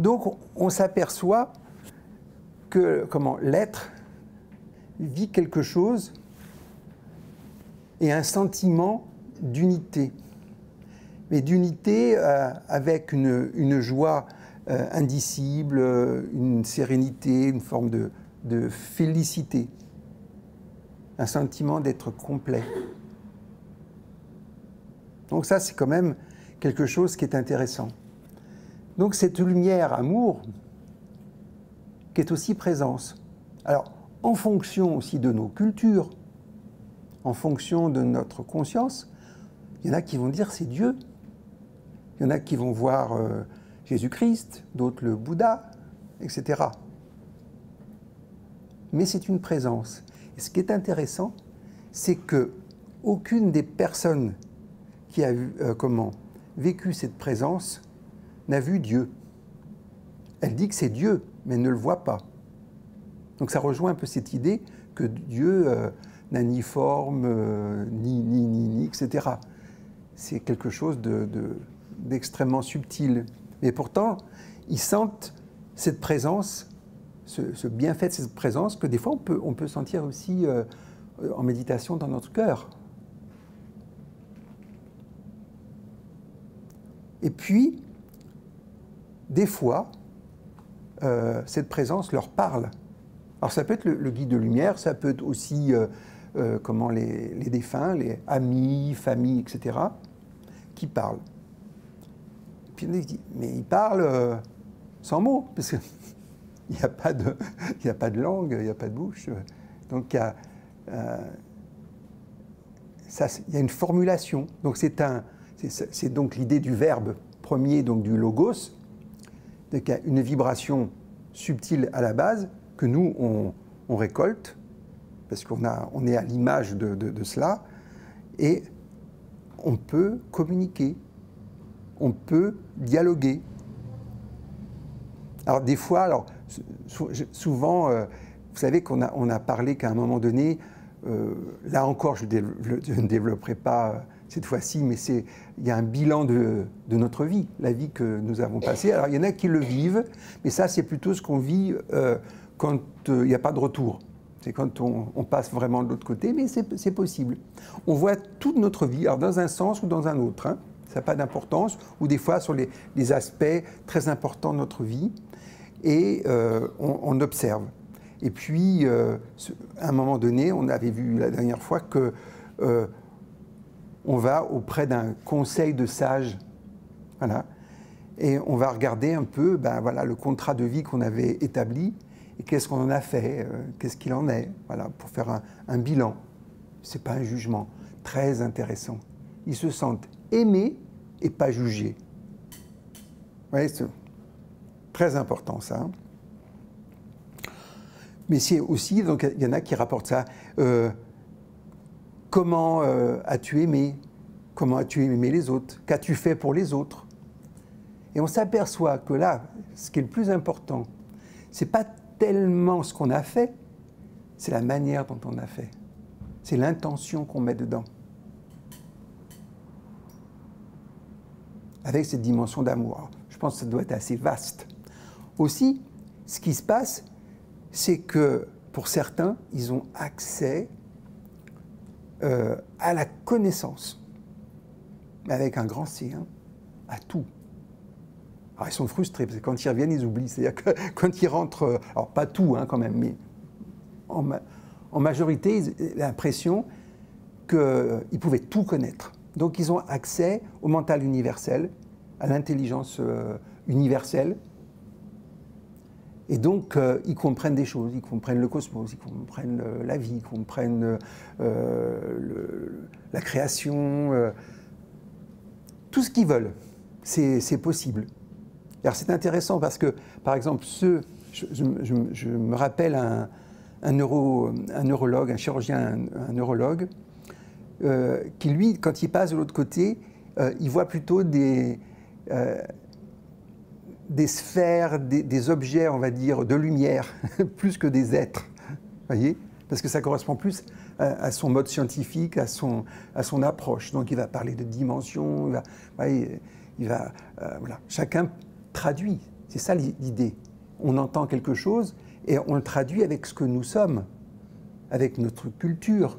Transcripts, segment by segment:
Donc, on s'aperçoit que l'être vit quelque chose et un sentiment d'unité. Mais d'unité avec une joie indicible, une sérénité, une forme de félicité. Un sentiment d'être complet. Donc ça, c'est quand même quelque chose qui est intéressant. Donc cette lumière, amour, qui est aussi présence. Alors, en fonction aussi de nos cultures, en fonction de notre conscience, il y en a qui vont dire c'est Dieu. Il y en a qui vont voir Jésus-Christ, d'autres le Bouddha, etc. Mais c'est une présence. Et ce qui est intéressant, c'est qu'aucune des personnes qui a vécu cette présence n'a vu Dieu. Elle dit que c'est Dieu, mais elle ne le voit pas. Donc ça rejoint un peu cette idée que Dieu n'a ni forme, ni, etc. C'est quelque chose d'extrêmement subtil. Mais pourtant, ils sentent cette présence, ce bienfait de cette présence, que des fois on peut sentir aussi en méditation dans notre cœur. Et puis, des fois, cette présence leur parle. Alors ça peut être le guide de lumière, ça peut être aussi les défunts, les amis, familles, etc., qui parlent. Puis on dit, mais ils parlent sans mots, parce qu'il n'y a pas de langue, il n'y a pas de bouche. Donc il y a une formulation. Donc c'est donc l'idée du verbe premier, donc du logos, donc il y a une vibration subtile à la base que nous on récolte parce on est à l'image de cela, et on peut communiquer, on peut dialoguer. Alors des fois, souvent, vous savez qu'on a parlé qu'à un moment donné, là encore je ne développerai pas cette fois-ci, mais il y a un bilan de notre vie, la vie que nous avons passée. Alors il y en a qui le vivent, mais ça c'est plutôt ce qu'on vit quand il n'y a pas de retour. C'est quand on passe vraiment de l'autre côté, mais c'est possible. On voit toute notre vie, alors dans un sens ou dans un autre, hein, ça n'a pas d'importance, ou des fois sur les aspects très importants de notre vie, et on observe. Et puis, à un moment donné, on avait vu la dernière fois que on va auprès d'un conseil de sages, voilà, et on va regarder un peu le contrat de vie qu'on avait établi, et qu'est-ce qu'on en a fait, qu'est-ce qu'il en est, voilà, pour faire un bilan. Ce n'est pas un jugement, très intéressant. Ils se sentent aimés et pas jugés. Vous voyez, c'est très important ça. Hein. Mais c'est aussi, donc il y en a qui rapportent ça. Comment as-tu aimé? Comment as-tu aimé les autres? Qu'as-tu fait pour les autres? Et on s'aperçoit que là, ce qui est le plus important, c'est pas tellement ce qu'on a fait, c'est la manière dont on a fait. C'est l'intention qu'on met dedans. Avec cette dimension d'amour. Alors, je pense que ça doit être assez vaste. Aussi, ce qui se passe, c'est que pour certains, ils ont accès à la connaissance, avec un grand C, hein, à tout. Alors ils sont frustrés, parce que quand ils reviennent, ils oublient. C'est-à-dire que quand ils rentrent, alors pas tout hein, quand même, mais en majorité, ils ont l'impression qu'ils pouvaient tout connaître. Donc ils ont accès au mental universel, à l'intelligence universelle. Et donc, ils comprennent des choses, ils comprennent le cosmos, ils comprennent la vie, ils comprennent la création, tout ce qu'ils veulent, c'est possible. Alors c'est intéressant parce que, par exemple, je me rappelle un neurologue, un chirurgien, un neurologue, qui lui, quand il passe de l'autre côté, il voit plutôt des sphères, des objets, on va dire, de lumière, plus que des êtres, voyez, parce que ça correspond plus à son mode scientifique, à son approche. Donc il va parler de dimensions, voilà. Chacun traduit, C'est ça l'idée. On entend quelque chose et on le traduit avec ce que nous sommes, avec notre culture,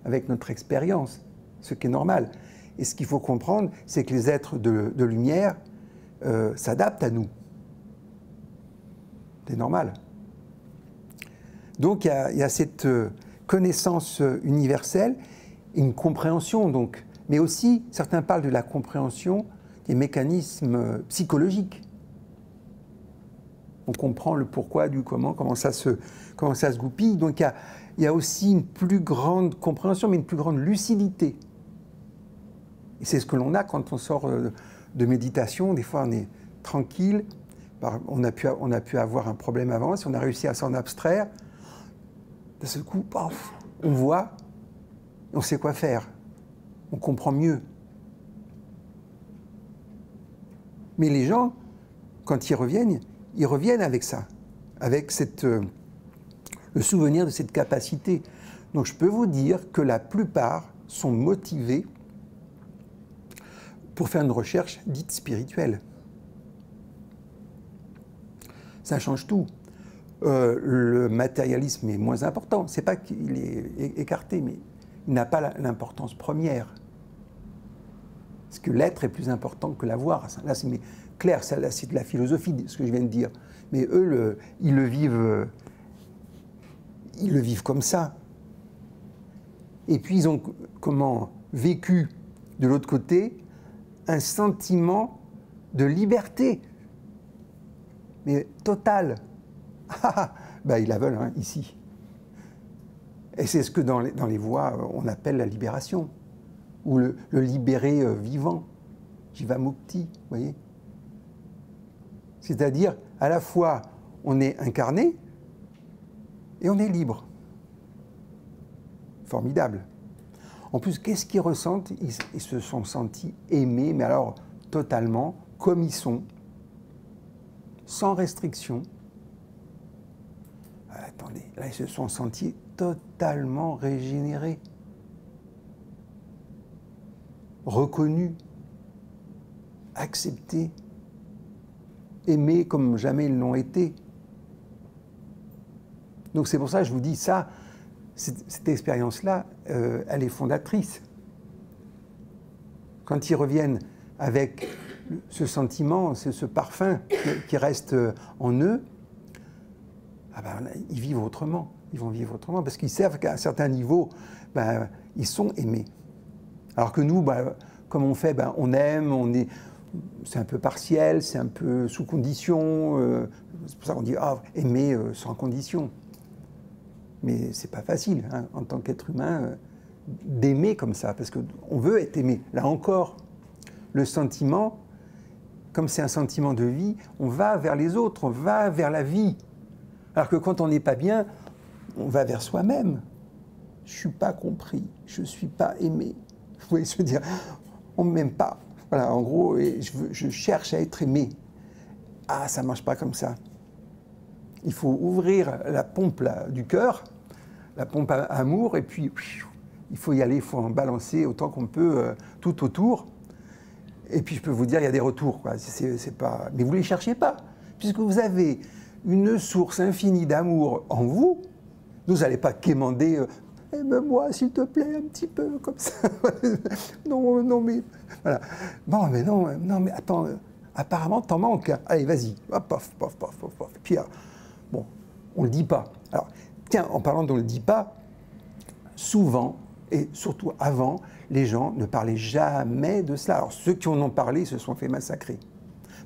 avec notre expérience, ce qui est normal. Et ce qu'il faut comprendre, c'est que les êtres de lumière s'adaptent à nous. C'est normal. Donc il y a cette connaissance universelle, une compréhension, donc, mais aussi, certains parlent de la compréhension des mécanismes psychologiques. On comprend le pourquoi, du comment ça se goupille. Donc il y a aussi une plus grande compréhension, mais une plus grande lucidité. Et c'est ce que l'on a quand on sort de méditation. Des fois, on est tranquille. On a pu avoir un problème avant. Si on a réussi à s'en abstraire, d'un seul coup, paf, on voit, on sait quoi faire. On comprend mieux. Mais les gens, quand ils reviennent avec ça, avec le souvenir de cette capacité. Donc je peux vous dire que la plupart sont motivés pour faire une recherche dite spirituelle. Ça change tout. Le matérialisme est moins important. C'est pas qu'il est écarté, mais il n'a pas l'importance première. Parce que l'être est plus important que l'avoir. Là, c'est clair, ça, là, c'est de la philosophie, ce que je viens de dire. Mais eux, ils le vivent comme ça. Et puis, ils ont vécu, de l'autre côté, un sentiment de liberté. Mais total. Ils la veulent, hein, ici. Et c'est ce que dans les voies, on appelle la libération. Ou le libéré vivant. Jivamukti, vous voyez. C'est-à-dire, à la fois, on est incarné et on est libre. Formidable. En plus, qu'est-ce qu'ils ressentent? Ils se sont sentis aimés, mais alors totalement, comme ils sont, sans restriction. Attendez, là, ils se sont sentis totalement régénérés, reconnus, acceptés, aimés comme jamais ils l'ont été. Donc c'est pour ça que je vous dis ça, cette expérience-là, elle est fondatrice. Quand ils reviennent avec ce sentiment, ce parfum qui reste en eux, ils vivent autrement. Ils vont vivre autrement parce qu'ils savent qu'à un certain niveau, ils sont aimés. Alors que nous, comme on fait, on aime, c'est un peu partiel, c'est un peu sous condition. C'est pour ça qu'on dit aimer sans condition. Mais c'est pas facile, hein, en tant qu'être humain, d'aimer comme ça, parce qu'on veut être aimé. Là encore, le sentiment, comme c'est un sentiment de vie, on va vers les autres, on va vers la vie. Alors que quand on n'est pas bien, on va vers soi-même. Je ne suis pas compris, je ne suis pas aimé. Vous voyez ce que je veux dire? On ne m'aime pas. Voilà, en gros, je cherche à être aimé. Ah, ça ne marche pas comme ça. Il faut ouvrir la pompe là, du cœur, la pompe à amour, et puis il faut y aller, il faut en balancer autant qu'on peut tout autour. Et puis je peux vous dire, il y a des retours, quoi. C'est pas... Mais vous ne les cherchez pas, puisque vous avez une source infinie d'amour en vous. Vous n'allez pas quémander aime-moi s'il te plaît un petit peu comme ça. non mais voilà. Bon mais non mais attends, apparemment t'en manques. Hein. Allez vas-y, hop, pof. Puis bon, on le dit pas. Alors tiens, en parlant d'on le dit pas, souvent et surtout avant, les gens ne parlaient jamais de cela. Alors ceux qui en ont parlé se sont fait massacrer,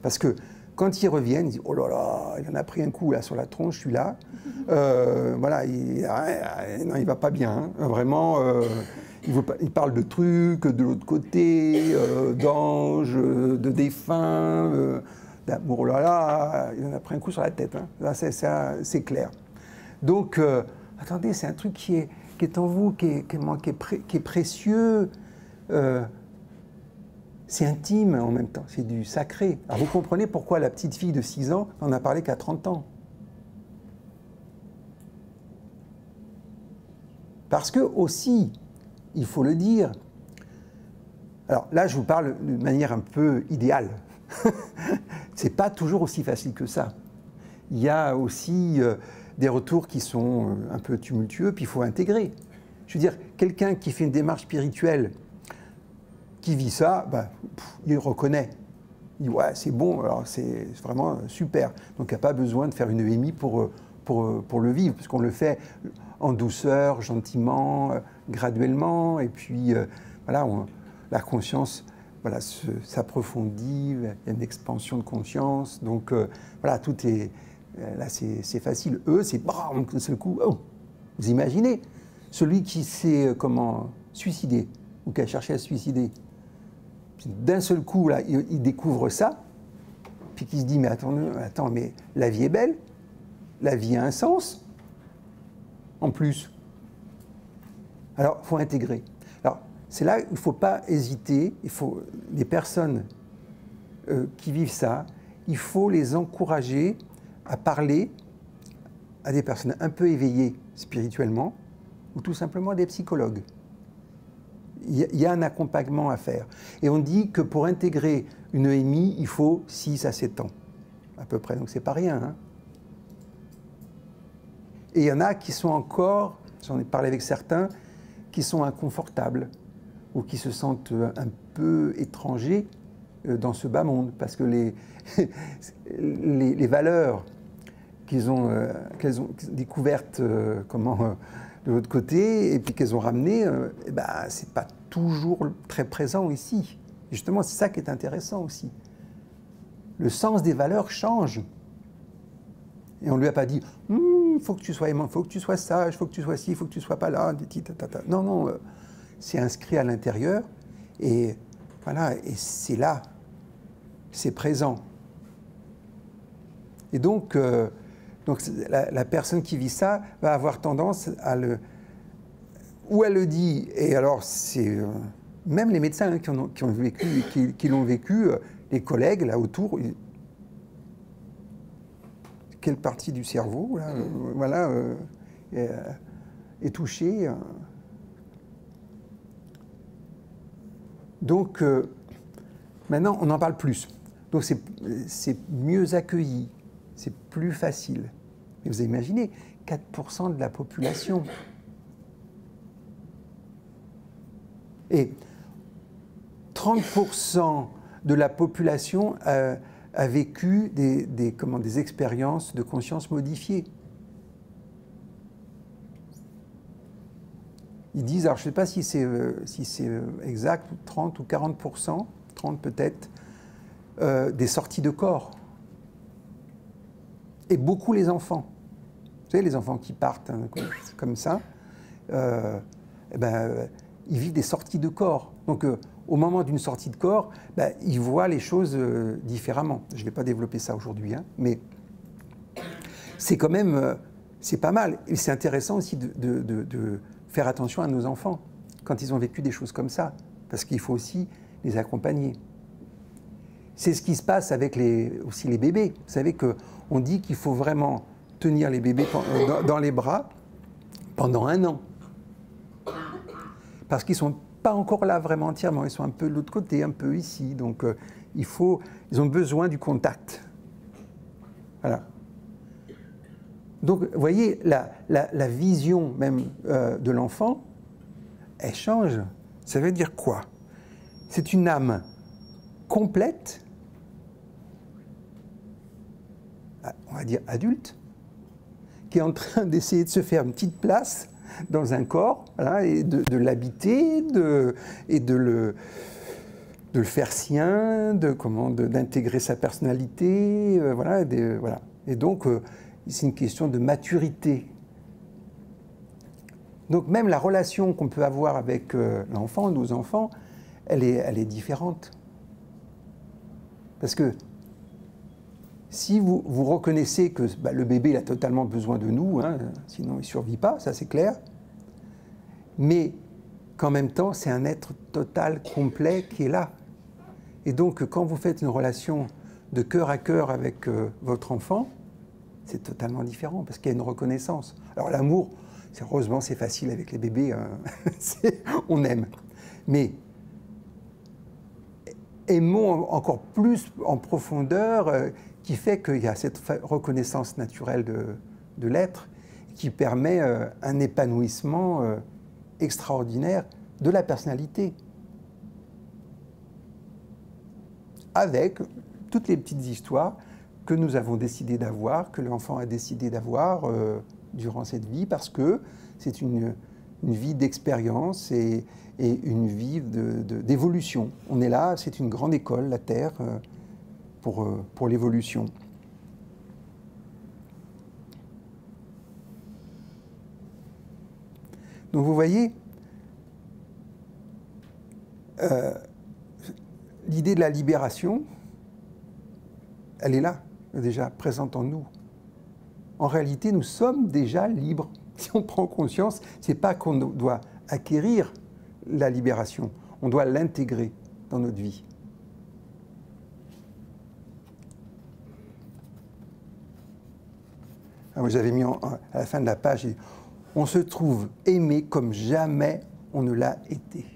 parce que quand ils reviennent, ils disent « Oh là là, il en a pris un coup là sur la tronche, celui-là. Voilà, non, il va pas bien. Hein. Vraiment, il parle de trucs de l'autre côté, d'anges, de défunts, d'amour. Oh là là, il en a pris un coup sur la tête. Hein. Là, c'est clair. Donc, attendez, c'est un truc qui est en vous, qui est précieux. C'est intime en même temps, c'est du sacré. Alors vous comprenez pourquoi la petite fille de 6 ans n'en a parlé qu'à 30 ans. Parce que aussi, il faut le dire, alors là je vous parle d'une manière un peu idéale. C'est pas toujours aussi facile que ça. Il y a aussi des retours qui sont un peu tumultueux, puis il faut intégrer. Je veux dire, quelqu'un qui fait une démarche spirituelle, qui vit ça, ben, il reconnaît. Il dit, ouais, c'est bon, alors c'est vraiment super. Donc il n'y a pas besoin de faire une EMI pour le vivre, parce qu'on le fait en douceur, gentiment, graduellement, et puis voilà, la conscience voilà, s'approfondit, il y a une expansion de conscience, donc voilà, tout est, là c'est facile. Eux, c'est bam, d'un seul coup, oh, vous imaginez, celui qui s'est suicidé, ou qui a cherché à se suicider, d'un seul coup, là, il découvre ça, puis qui se dit, mais attends, mais la vie est belle, la vie a un sens, en plus. Alors, il faut intégrer. Alors, c'est là qu'il ne faut pas hésiter, les personnes qui vivent ça, il faut les encourager à parler à des personnes un peu éveillées spirituellement, ou tout simplement à des psychologues. Il y a un accompagnement à faire. Et on dit que pour intégrer une EMI, il faut 6 à 7 ans, à peu près. Donc c'est pas rien. Hein. Et il y en a qui sont encore, j'en ai parlé avec certains, qui sont inconfortables ou qui se sentent un peu étrangers dans ce bas monde. Parce que les valeurs qu'elles ont découvertes de l'autre côté, et puis qu'elles ont ramenées, c'est pas toujours très présent ici. Et justement, c'est ça qui est intéressant aussi. Le sens des valeurs change. Et on ne lui a pas dit « faut que tu sois aimant, faut que tu sois sage, faut que tu sois ci, faut que tu sois pas là. » Non, non, c'est inscrit à l'intérieur, et voilà, et c'est là, c'est présent. Et donc la personne qui vit ça va avoir tendance à ou elle le dit, et alors c'est même les médecins hein, qui ont vécu, qui l'ont vécu, les collègues là autour, quelle partie du cerveau là, voilà, est touchée. Donc maintenant on en parle plus, donc c'est mieux accueilli. C'est plus facile. Et vous imaginez, 4% de la population. Et 30% de la population a vécu des expériences de conscience modifiées. Ils disent, alors je ne sais pas si c'est exact, 30 ou 40%, 30 peut-être, des sorties de corps. Et beaucoup les enfants. Vous savez, les enfants qui partent hein, comme ça, ils vivent des sorties de corps. Donc, au moment d'une sortie de corps, ils voient les choses différemment. Je ne vais pas développer ça aujourd'hui, hein, mais c'est quand même, c'est pas mal. Et c'est intéressant aussi de faire attention à nos enfants quand ils ont vécu des choses comme ça, parce qu'il faut aussi les accompagner. C'est ce qui se passe avec aussi les bébés. Vous savez qu'on dit qu'il faut vraiment tenir les bébés dans les bras pendant 1 an. Parce qu'ils ne sont pas encore là vraiment entièrement. Ils sont un peu de l'autre côté, un peu ici. Donc ils ont besoin du contact. Voilà. Donc vous voyez, la vision même de l'enfant, elle change. Ça veut dire quoi? C'est une âme complète, on va dire adulte, qui est en train d'essayer de se faire une petite place dans un corps, voilà, et de l'habiter, et de le faire sien, d'intégrer sa personnalité, voilà, voilà. Et donc, c'est une question de maturité. Donc, même la relation qu'on peut avoir avec l'enfant, nos enfants, elle est différente. Parce que si vous reconnaissez que le bébé il a totalement besoin de nous, hein, sinon il ne survit pas, ça c'est clair, mais qu'en même temps c'est un être total, complet qui est là. Et donc quand vous faites une relation de cœur à cœur avec votre enfant, c'est totalement différent parce qu'il y a une reconnaissance. Alors l'amour, heureusement c'est facile avec les bébés, hein, on aime. Mais aimons encore plus en profondeur, qui fait qu'il y a cette reconnaissance naturelle de l'être, qui permet un épanouissement extraordinaire de la personnalité. Avec toutes les petites histoires que nous avons décidé d'avoir, que l'enfant a décidé d'avoir durant cette vie, parce que c'est une vie d'expérience et une vie d'évolution. On est là, c'est une grande école, la Terre, pour l'évolution. Donc vous voyez, l'idée de la libération, elle est là, déjà présente en nous. En réalité, nous sommes déjà libres. Si on prend conscience, ce n'est pas qu'on doit acquérir la libération, on doit l'intégrer dans notre vie. Alors, j'avais mis à la fin de la page, on se trouve aimé comme jamais on ne l'a été.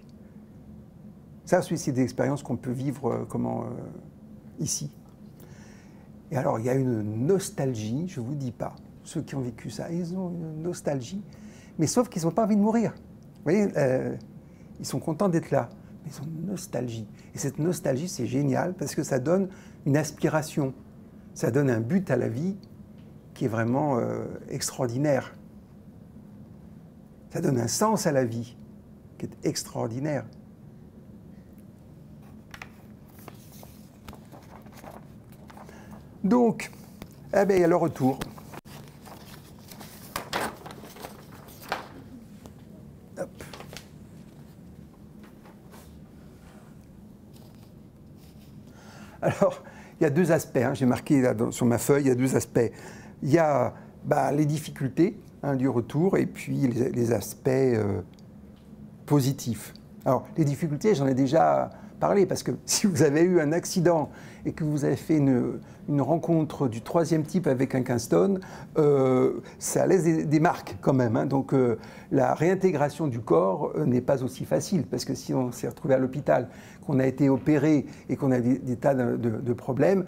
Ça, c'est des expériences qu'on peut vivre ici. Et alors, il y a une nostalgie, je ne vous dis pas. Ceux qui ont vécu ça, ils ont une nostalgie, mais sauf qu'ils n'ont pas envie de mourir. Vous voyez, ils sont contents d'être là, mais ils ont une nostalgie. Et cette nostalgie, c'est génial parce que ça donne une aspiration, ça donne un but à la vie qui est vraiment extraordinaire. Ça donne un sens à la vie qui est extraordinaire. Donc, eh bien, il y a le retour. Hop. Alors, il y a deux aspects, hein, j'ai marqué là, sur ma feuille, il y a deux aspects. Il y a les difficultés du retour et puis les aspects positifs. Alors, les difficultés, j'en ai déjà parlé, parce que si vous avez eu un accident et que vous avez fait une rencontre du troisième type avec un Kingston, ça laisse des marques quand même. Hein. Donc la réintégration du corps n'est pas aussi facile, parce que si on s'est retrouvé à l'hôpital, qu'on a été opéré et qu'on a des tas de problèmes,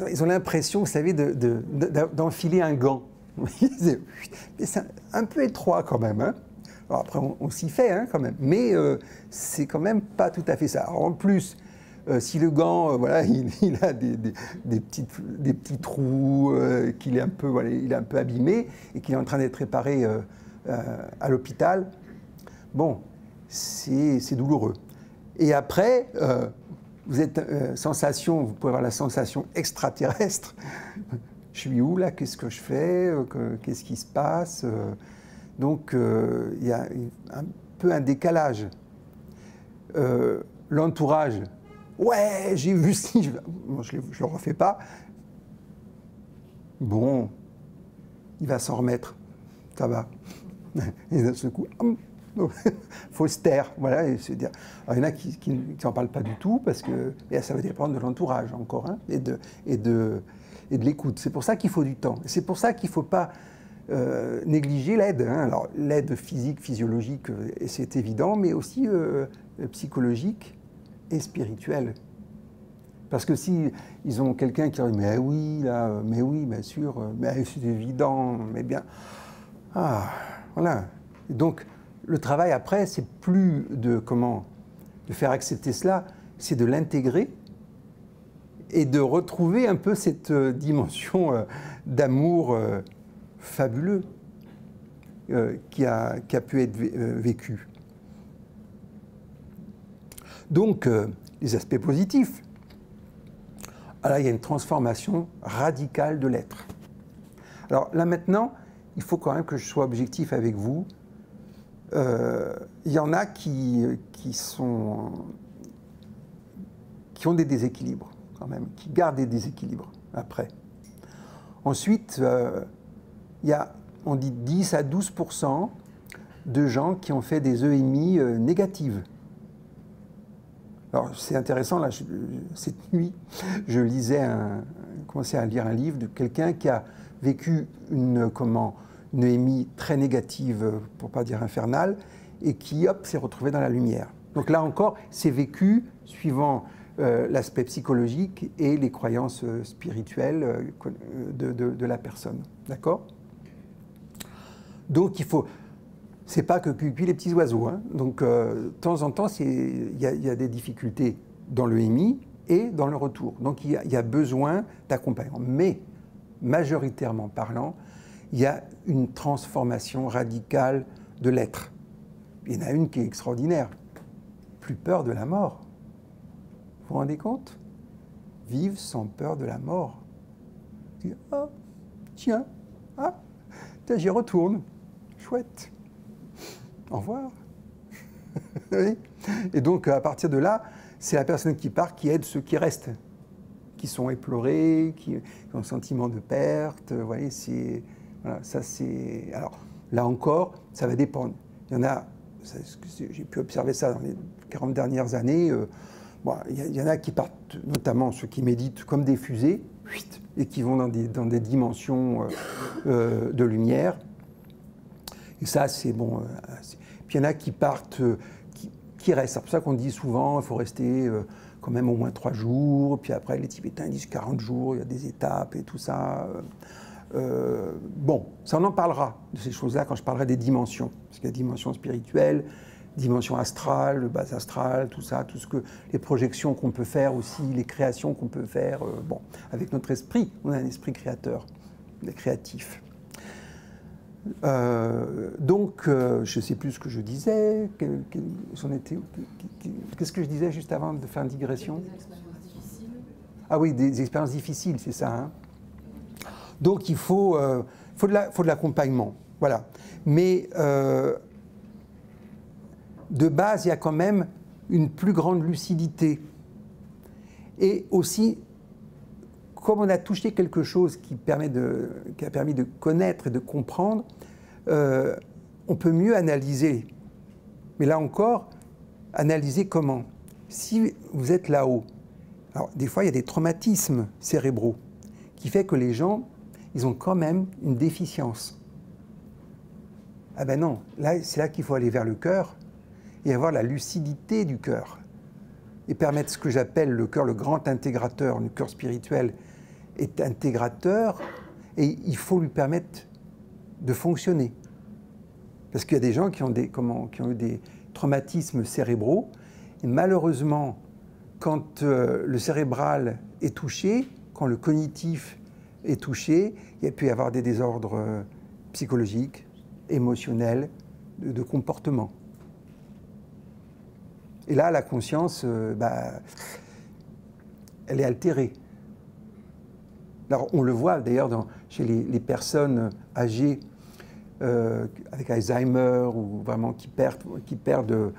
ils ont l'impression, vous savez, d'enfiler un gant. C'est un peu étroit quand même. Hein. Alors après, on s'y fait hein, quand même, mais c'est quand même pas tout à fait ça. Alors en plus, si le gant, voilà, il a des petits trous, qu'il est un peu, voilà, il est un peu abîmé et qu'il est en train d'être réparé à l'hôpital, bon, c'est douloureux. Et après, vous êtes sensation, vous pouvez avoir la sensation extraterrestre. Je suis où là? Qu'est-ce que je fais? Qu'est-ce qui se passe? Donc, il y a un peu un décalage. L'entourage, ouais, j'ai vu si, bon, je ne le refais pas. Bon, il va s'en remettre, ça va. Et d'un seul coup, il faut se taire, voilà, et se dire. Alors, il y en a qui n'en parlent pas du tout, parce que ça va dépendre de l'entourage encore, hein, et de l'écoute. C'est pour ça qu'il faut du temps. C'est pour ça qu'il ne faut pas négliger l'aide. Hein. Alors, l'aide physique, physiologique, c'est évident, mais aussi psychologique et spirituelle. Parce que si ils ont quelqu'un qui leur dit « mais oui, là, mais oui, bien sûr, mais c'est évident, mais bien... » Ah, voilà. Et donc, le travail après, c'est plus de faire accepter cela, c'est de l'intégrer et de retrouver un peu cette dimension d'amour fabuleux qui a pu être vécu. Donc, les aspects positifs. Alors, il y a une transformation radicale de l'être. Alors là maintenant, il faut quand même que je sois objectif avec vous. Il y en a qui ont des déséquilibres quand même, qui gardent des déséquilibres après. Ensuite, il y a, on dit 10 à 12% de gens qui ont fait des EMI négatives. Alors c'est intéressant, là, cette nuit, je commençais à lire un livre de quelqu'un qui a vécu une EMI très négative, pour ne pas dire infernale, et qui, hop, s'est retrouvé dans la lumière. Donc là encore, c'est vécu suivant l'aspect psychologique et les croyances spirituelles de la personne. D'accord? Donc il faut... C'est pas que cuit les petits oiseaux. Hein. Donc de temps en temps, il y a des difficultés dans le EMI et dans le retour. Donc il y a besoin d'accompagnement. Mais majoritairement parlant, il y a une transformation radicale de l'être. Il y en a une qui est extraordinaire. Plus peur de la mort. Vous vous rendez compte? Vivre sans peur de la mort. Ah, tiens, j'y retourne. Chouette. Au revoir. Oui. Et donc, à partir de là, c'est la personne qui part qui aide ceux qui restent, qui sont éplorés, qui ont un sentiment de perte. Vous voyez, c'est... Voilà, ça c'est... Alors, là encore, ça va dépendre. Il y en a, j'ai pu observer ça dans les 40 dernières années, il y en a qui partent, notamment ceux qui méditent comme des fusées, et qui vont dans des dimensions de lumière. Et ça, c'est bon. Puis il y en a qui partent, qui restent. C'est pour ça qu'on dit souvent, il faut rester quand même au moins 3 jours. Puis après, les Tibétains disent 40 jours, il y a des étapes et tout ça. Bon, ça on en parlera de ces choses-là quand je parlerai des dimensions. Parce qu'il y a dimension spirituelle, dimension astrale, base astrale, tout ça, tout ce que les projections qu'on peut faire aussi, les créations qu'on peut faire. Bon, avec notre esprit, on a un esprit créateur, créatif. Donc, je ne sais plus ce que je disais. Qu'est-ce que je disais juste avant de faire une digression? Des expériences difficiles. Ah oui, des expériences difficiles, c'est ça. Hein. Donc, il faut de l'accompagnement. Voilà. Mais de base, il y a quand même une plus grande lucidité. Et aussi, comme on a touché quelque chose qui a permis de connaître et de comprendre, on peut mieux analyser. Mais là encore, analyser comment? Si vous êtes là-haut, alors des fois il y a des traumatismes cérébraux qui fait que les gens, ils ont quand même une déficience. Ah ben non, là c'est là qu'il faut aller vers le cœur et avoir la lucidité du cœur et permettre ce que j'appelle le cœur, le grand intégrateur, le cœur spirituel est intégrateur et il faut lui permettre de fonctionner. Parce qu'il y a des gens qui ont eu des traumatismes cérébraux et malheureusement, quand le cérébral est touché, quand le cognitif est touché, il peut y avoir des désordres psychologiques, émotionnels, de comportement. Et là, la conscience, elle est altérée. Alors, on le voit d'ailleurs chez les personnes âgées avec Alzheimer ou vraiment qui perdent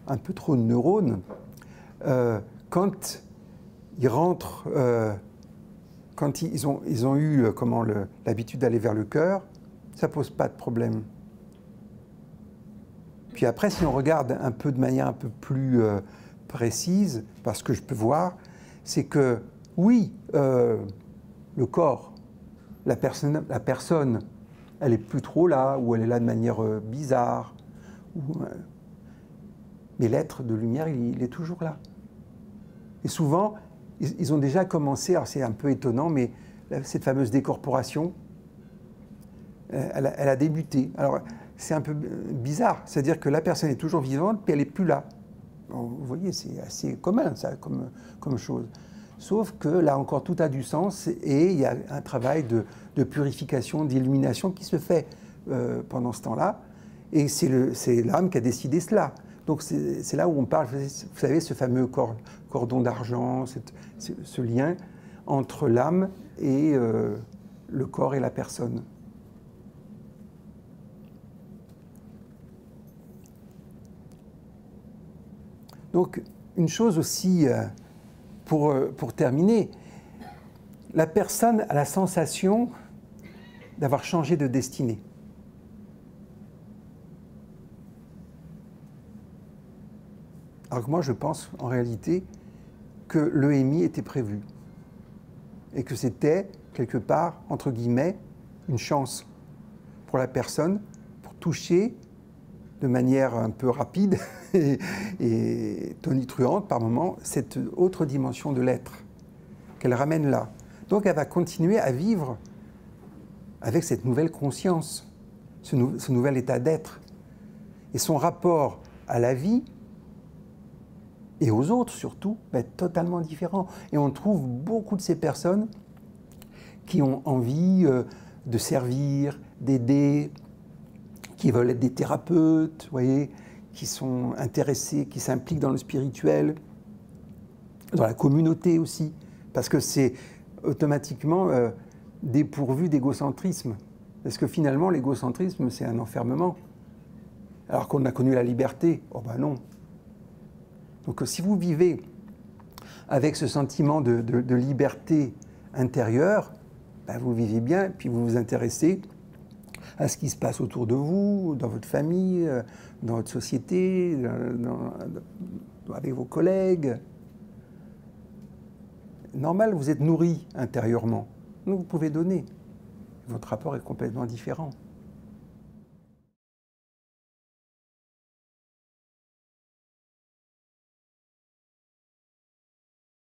un peu trop de neurones. Quand ils rentrent, quand ils ont eu l'habitude d'aller vers le cœur, ça ne pose pas de problème. Puis après, si on regarde un peu de manière un peu plus précise, parce que je peux voir, c'est que oui, le corps, la personne, elle n'est plus trop là, ou elle est là de manière bizarre. Mais l'être de lumière, il est toujours là. Et souvent, ils ont déjà commencé, alors c'est un peu étonnant, mais cette fameuse décorporation, elle a débuté. Alors, c'est un peu bizarre, c'est-à-dire que la personne est toujours vivante, puis elle n'est plus là. Bon, vous voyez, c'est assez commun, ça, comme chose. Sauf que là encore, tout a du sens et il y a un travail de purification, d'illumination qui se fait pendant ce temps-là. Et c'est l'âme qui a décidé cela. Donc c'est là où on parle, vous savez, ce fameux cordon d'argent, ce lien entre l'âme et le corps et la personne. Donc, une chose aussi, pour terminer, la personne a la sensation d'avoir changé de destinée. Alors que moi, je pense en réalité que l'EMI était prévu et que c'était, quelque part, entre guillemets, une chance pour la personne pour toucher de manière un peu rapide et tonitruante par moments, cette autre dimension de l'être qu'elle ramène là. Donc elle va continuer à vivre avec cette nouvelle conscience, ce nouvel état d'être. Et son rapport à la vie et aux autres surtout va être totalement différent. Et on trouve beaucoup de ces personnes qui ont envie de servir, d'aider, qui veulent être des thérapeutes, vous voyez, qui sont intéressés, qui s'impliquent dans le spirituel, dans la communauté aussi, parce que c'est automatiquement dépourvu d'égocentrisme. Parce que finalement, l'égocentrisme, c'est un enfermement. Alors qu'on a connu la liberté, oh ben non. Donc si vous vivez avec ce sentiment de liberté intérieure, ben vous vivez bien, puis vous vous intéressez à ce qui se passe autour de vous, dans votre famille, dans votre société, avec vos collègues. Normal, vous êtes nourri intérieurement, donc vous pouvez donner. Votre rapport est complètement différent.